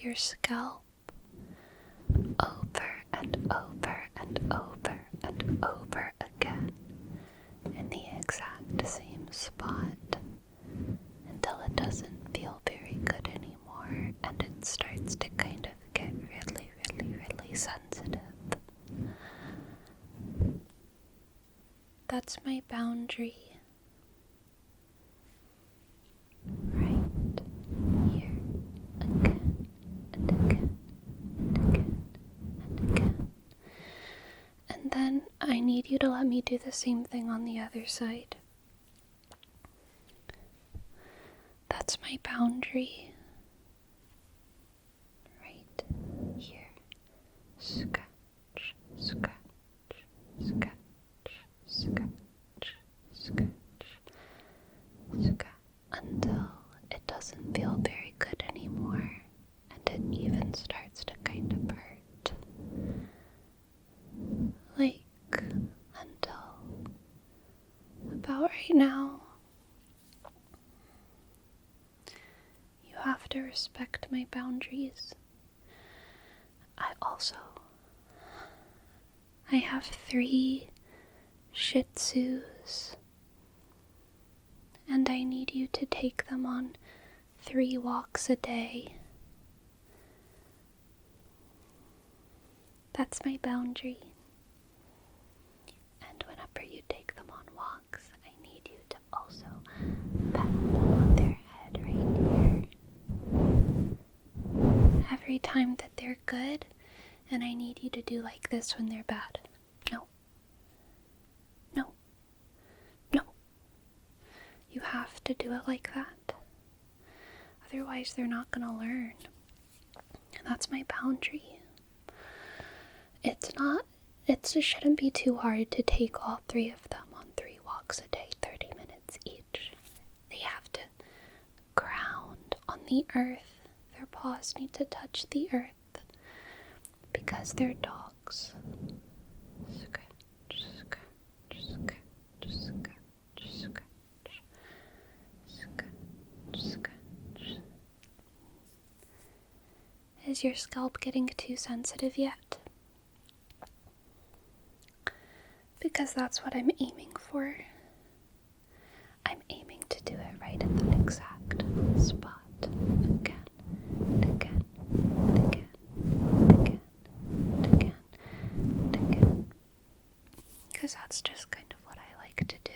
your scalp over and over and over and over again in the exact same spot until it doesn't feel very good anymore and it starts to kind of get really, really, really sensitive. That's my boundary. Right here, again and again and again and again. And then I need you to let me do the same thing on the other side. That's my boundary. Right here. Scratch, scratch, scratch, scratch, scratch, scratch, until it doesn't feel very good anymore and it even starts to kind of hurt. Like until about right now. You have to respect my boundaries. I have 3 Shih Tzus, and I need you to take them on 3 walks a day. That's my boundary. And whenever you take them on walks, I need you to also pat them on their head right here. Every time that they're good, and I need you to do like this when they're bad. No. No. No. You have to do it like that. Otherwise, they're not going to learn. And that's my boundary. It shouldn't be too hard to take all 3 of them on 3 walks a day, 30 minutes each. They have to ground on the earth. Their paws need to touch the earth because they're dogs. Scratch, scratch, scratch, scratch, scratch, scratch, scratch. Is your scalp getting too sensitive yet? Because that's what I'm aiming for. I'm aiming to do it right at that exact spot. Again, and again, and again, and again, and again, and again. Because that's just kind of what I like to do.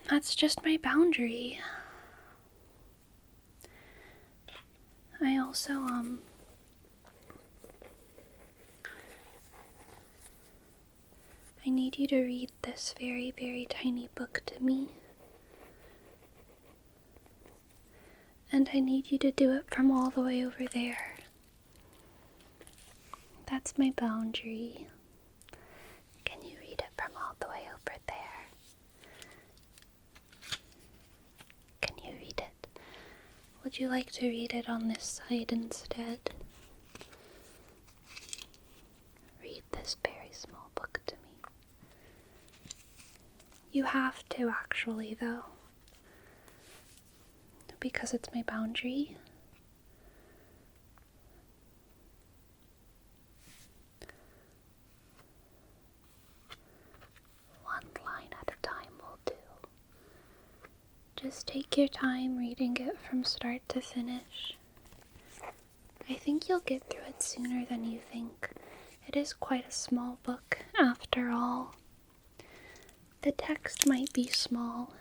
That's just my boundary. I also, I need you to read this very, very tiny book to me. And I need you to do it from all the way over there. That's my boundary. Can you read it from all the way over there? Can you read it? Would you like to read it on this side instead? Read this very small book to me. You have to, actually, though. Because it's my boundary. One line at a time will do. Just take your time reading it from start to finish. I think you'll get through it sooner than you think. It is quite a small book, after all. The text might be small,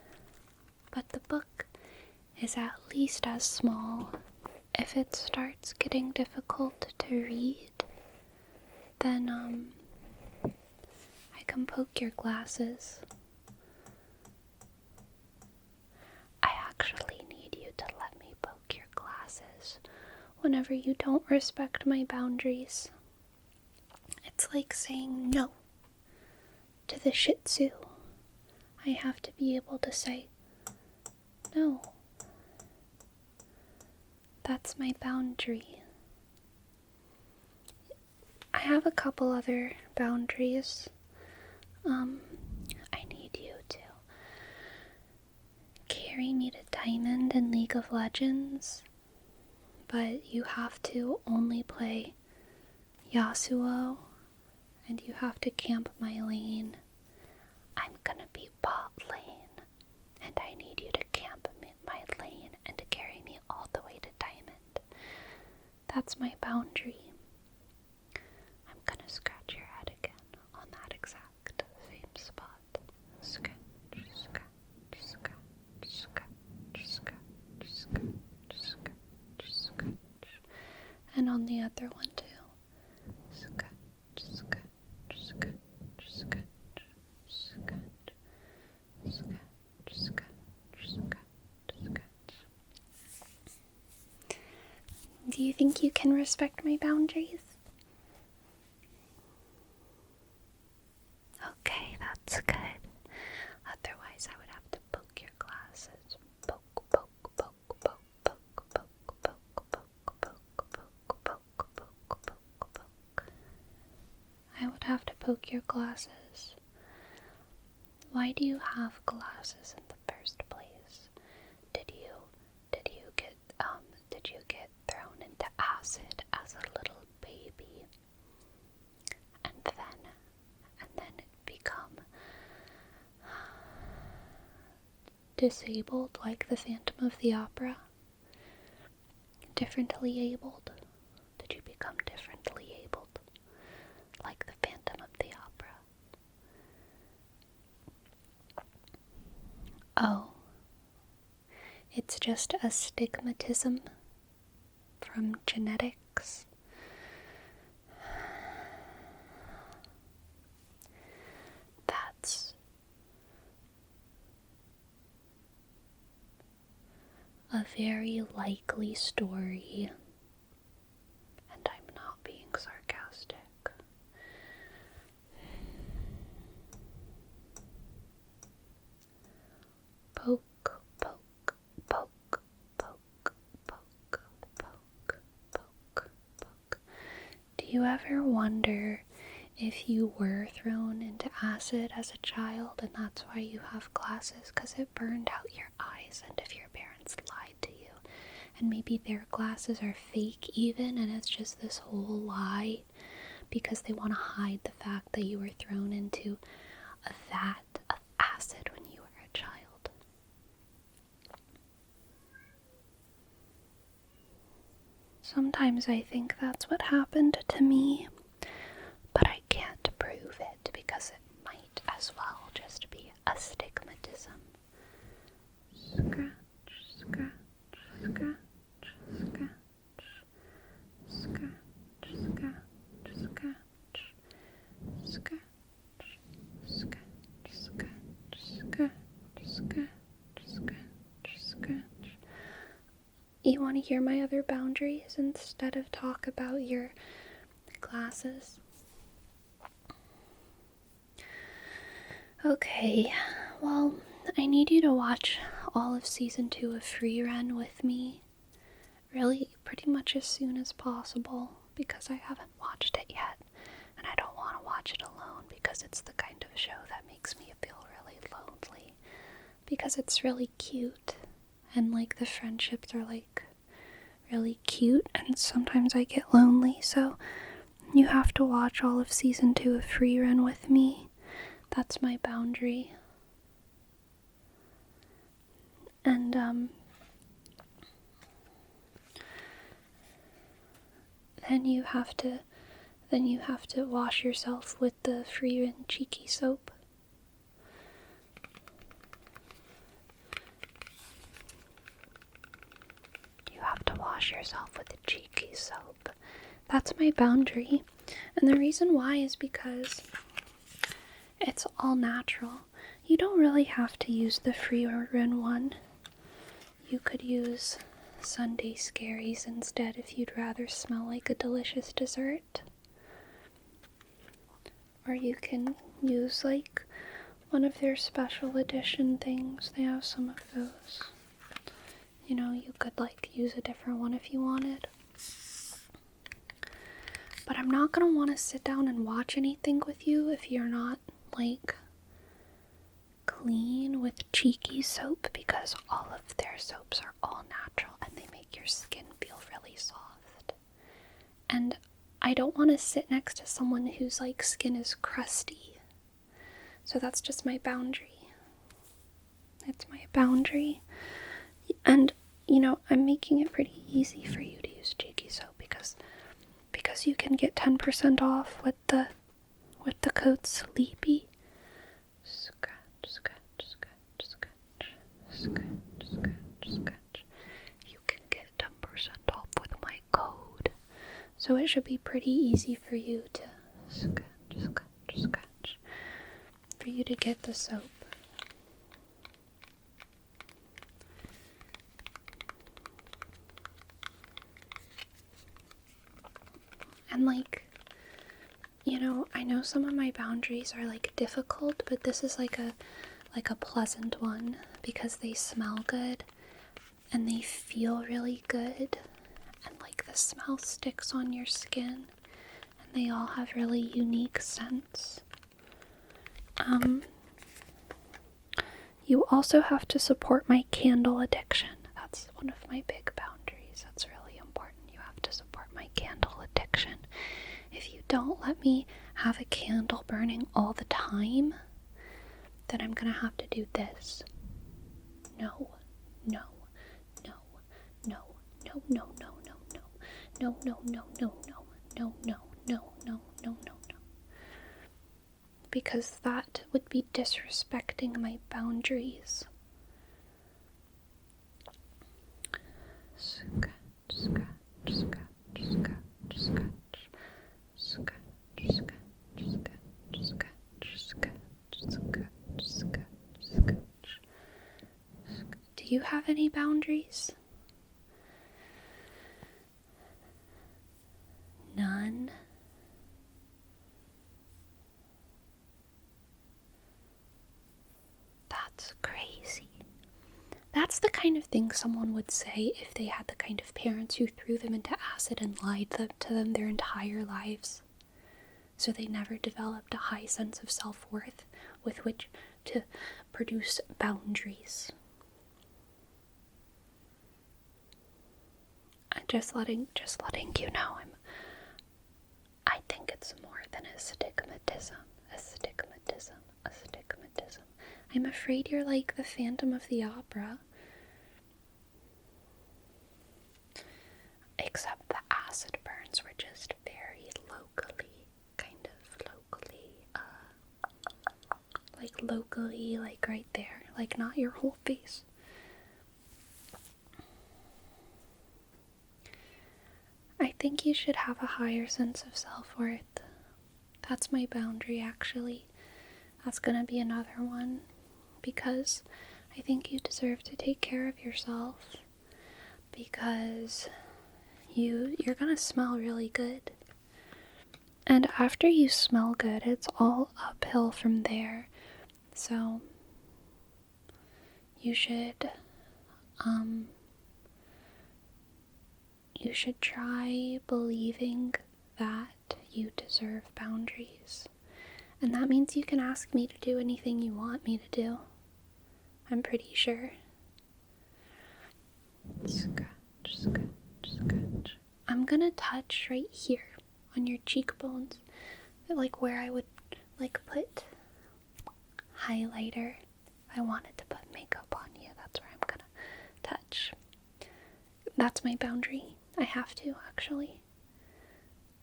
but the book is at least as small. If it starts getting difficult to read, then I can poke your glasses. I actually need you to let me poke your glasses whenever you don't respect my boundaries. It's like saying no to the Shih Tzu. I have to be able to say no. That's my boundary. I have a couple other boundaries. I need you to carry me to Diamond in League of Legends, but you have to only play Yasuo, and you have to camp my lane. I'm gonna be bot lane, and I need you to camp my lane and to carry me all the way to diamond. That's my boundary. I'm gonna scratch your head again on that exact same spot. Scratch, scratch, scratch, scratch, scratch, scratch, scratch, scratch. And on the other one too. Scratch, scratch, scratch, scratch, scratch, scratch, scratch, scratch. Do you think you can respect my boundaries? Okay, that's good. Otherwise, I would have to poke your glasses. Poke, poke, poke, poke, poke, poke, poke, poke, poke, poke, poke, poke, poke. I would have to poke your glasses. Why do you have glasses in the first place? Did you get thrown into acid as a little baby, and then become disabled like the Phantom of the Opera? Differently abled? Did you become differently abled like the Phantom of the Opera? Oh, it's just astigmatism from genetics. That's a very likely story, and I'm not being sarcastic. Poke, poke, poke, poke, poke, poke, poke, poke. Do you ever wonder if you were thrown into acid as a child and that's why you have glasses? Because it burned out your eyes, and if your parents lied to you, and maybe their glasses are fake even, and it's just this whole lie because they want to hide the fact that you were thrown into a vat of acid when you were a child. Sometimes I think that's what happened to me, but I can't prove it because it might as well just be astigmatism. Scratch, scratch, scratch, scratch, scratch, scratch, scratch, scratch, scratch, scratch, scratch, scratch, scratch. You want to hear my other boundaries instead of talk about your glasses? Okay, well, I need you to watch all of season 2 of Free Run with me. Really, pretty much as soon as possible, because I haven't watched it yet, and I don't want to watch it alone because it's the kind of show that makes me feel really lonely, because it's really cute, and like the friendships are like really cute, and sometimes I get lonely, so you have to watch all of season 2 of Free Run with me. That's my boundary. And then you have to wash yourself with the Free Run Cheeky soap. You have to wash yourself with the Cheeky soap. That's my boundary. And the reason why is because it's all natural. You don't really have to use the Free Run one. You could use Sunday Scaries instead if you'd rather smell like a delicious dessert. Or you can use like one of their special edition things. They have some of those. You know, you could like use a different one if you wanted. But I'm not gonna want to sit down and watch anything with you if you're not like clean with Cheeky soap because all of their soaps are all natural and they make your skin feel really soft. And I don't want to sit next to someone whose like skin is crusty. So that's just my boundary. It's my boundary. And you know, I'm making it pretty easy for you to use Cheeky soap because you can get 10% off with the code SLEEPY. Scratch, scratch, scratch, scratch, scratch, scratch, scratch. You can get 10% off with my code. So it should be pretty easy for you to scratch, scratch, scratch. For you to get the soap. And like, you know, I know some of my boundaries are like difficult, but this is like a pleasant one because they smell good and they feel really good and like the smell sticks on your skin and they all have really unique scents. You also have to support my candle addiction. That's one of my big boundaries. That's really important. You have to support my candle addiction. If you don't let me have a candle burning all the time, then I'm gonna have to do this. No, no, no, no, no, no, no, no, no, no, no, no, no, no, no, no, no, no, no, no. Because that would be disrespecting my boundaries. Scratch, scratch, scratch, scratch, scratch, scratch, scratch, scratch, scratch, scratch, scratch, scratch. Do you have any boundaries? None? That's crazy. That's the kind of thing someone would say if they had the kind of parents who threw them into acid and lied to them their entire lives. So they never developed a high sense of self-worth with which to produce boundaries. Just letting you know, I think it's more than a stigmatism. I'm afraid you're like the Phantom of the Opera. Except the acid burns were just very locally, like right there, like not your whole face. I think you should have a higher sense of self-worth. That's my boundary, actually. That's gonna be another one. Because I think you deserve to take care of yourself. Because you're gonna smell really good. And after you smell good, it's all uphill from there. So you should try believing that you deserve boundaries. And that means you can ask me to do anything you want me to do. I'm pretty sure. Scratch, scratch, scratch. I'm gonna touch right here on your cheekbones, like where I would like put highlighter. If I wanted to put makeup on you, that's where I'm gonna touch. That's my boundary. I have to, actually.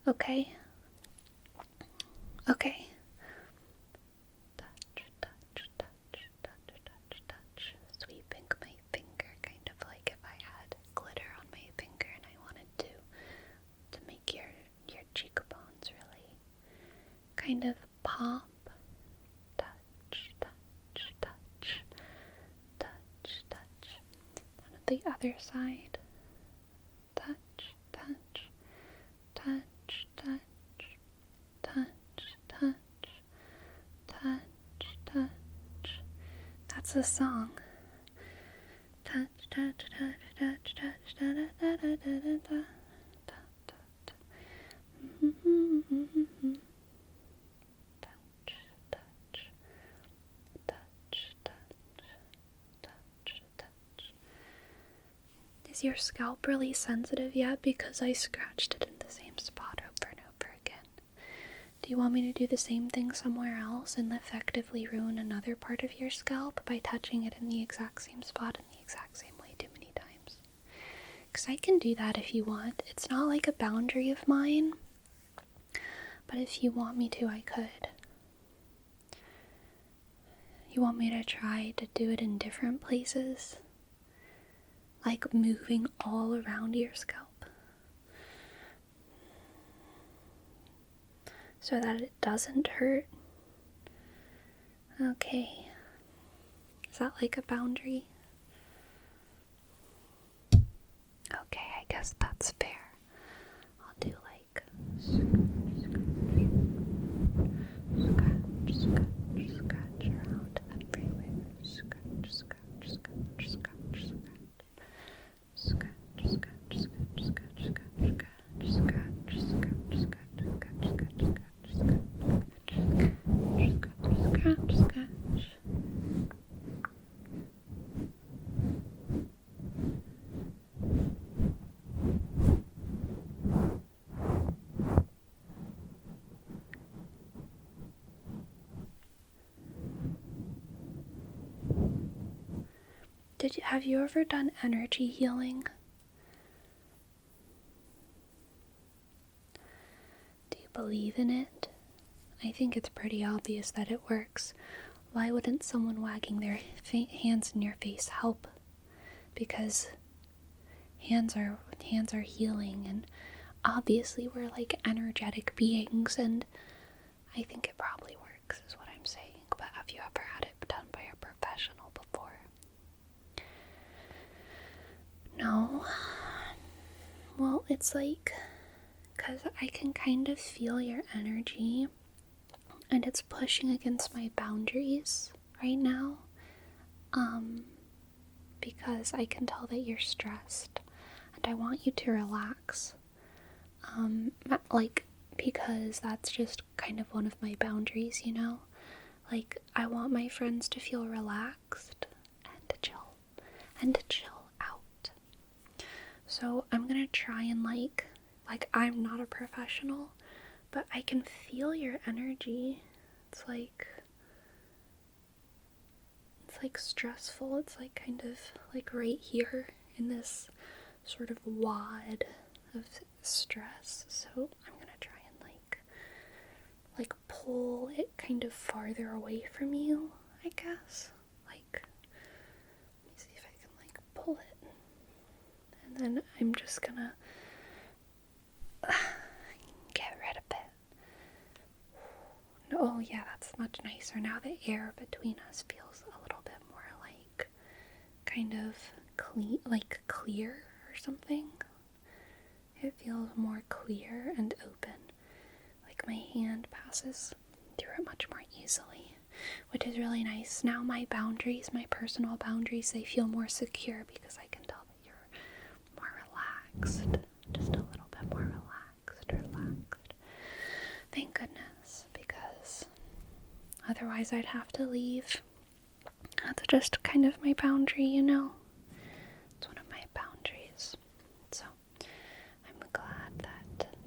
Okay? Okay. Touch, touch, touch, touch, touch, touch. Sweeping my finger, kind of like if I had glitter on my finger and I wanted to make your cheekbones really kind of pop. Touch, touch, touch, touch, touch. And on the other side. Touch, touch, touch, touch, touch, touch, touch, touch. That's a song. Touch, touch, touch, touch, touch, da da da da da da da. Touch, touch, touch, touch, touch. Is your scalp really sensitive yet? Because I scratched it in the same spot over and over again. Do you want me to do the same thing somewhere else and effectively ruin another part of your scalp by touching it in the exact same spot in the exact same way too many times? Because I can do that if you want. It's not like a boundary of mine, but if you want me to, I could. You want me to try to do it in different places? Like moving all around your scalp? So that it doesn't hurt? Okay. Is that like a boundary? Okay, I guess that's fair. I'll do like scratch, scratch, scratch around everywhere. Scratch, scratch, scratch, scratch, scratch. Scratch, scratch, scratch, scratch, scratch, scratch, scratch, scratch, scratch, scratch. Have you ever done energy healing? Do you believe in it? I think it's pretty obvious that it works. Why wouldn't someone wagging their hands in your face help? Because hands are healing, and obviously we're like energetic beings, and I think it probably works is what I'm saying. But have you ever had it done by a professional before? No. Well, it's like, because I can kind of feel your energy, and it's pushing against my boundaries right now, because I can tell that you're stressed, and I want you to relax, because that's just kind of one of my boundaries, you know? Like, I want my friends to feel relaxed, and to chill out. So I'm gonna try and like I'm not a professional, but I can feel your energy. It's like stressful. It's like kind of like right here in this sort of wad of stress. So I'm gonna try and like pull it kind of farther away from you, I guess. Like, let me see if I can like pull it. And then I'm just gonna get rid of it. Oh yeah, that's much nicer. Now the air between us feels a little bit more like kind of clear or something. It feels more clear and open. Like my hand passes through it much more easily, which is really nice. Now my boundaries, my personal boundaries, they feel more secure because I can tell that you're more relaxed. Just a little bit more relaxed. Thank goodness, because otherwise I'd have to leave. That's just kind of my boundary, you know? It's one of my boundaries. So, I'm glad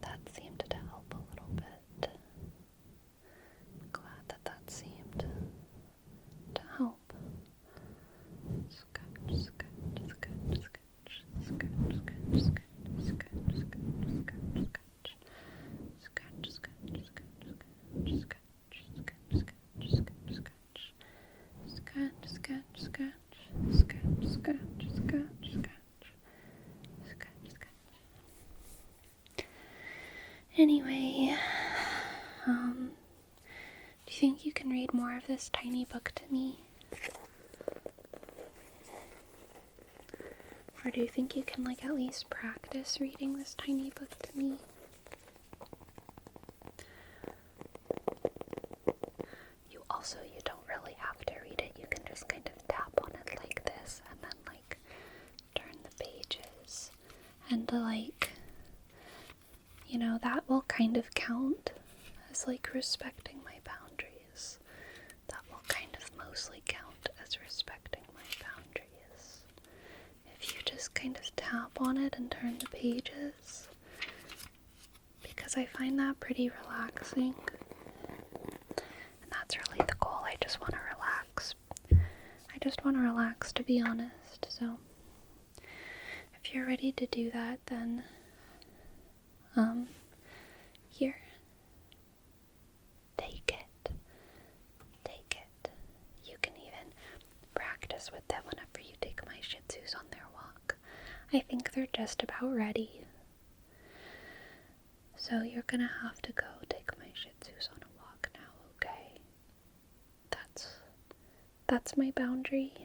that seemed to help a little bit. I'm glad that seemed to help. Scratch, scratch, scratch, scratch, scratch, scratch, scratch, scratch, scratch, scratch. Scratch, scratch, scratch, scratch, scratch, scratch, scratch, scratch, scratch, scratch, scratch, scratch, scratch, scratch. Anyway, do you think you can read more of this tiny book to me? Or do you think you can at least practice reading this tiny book to me? You don't really have to read it. You can just kind of tap on it like this and then turn the pages. And that will kind of count as respecting my boundaries. That will kind of mostly count as respecting my boundaries. If you just just kind of tap on it and turn the pages, because I find that pretty relaxing. And that's really the goal. I just want to relax. I just want to relax, to be honest. So if you're ready to do that, then here, take it. You can even practice with them whenever you take my Shih Tzus on their walk. I think they're just about ready. So you're gonna have to go take my Shih Tzus on a walk now, okay? That's my boundary.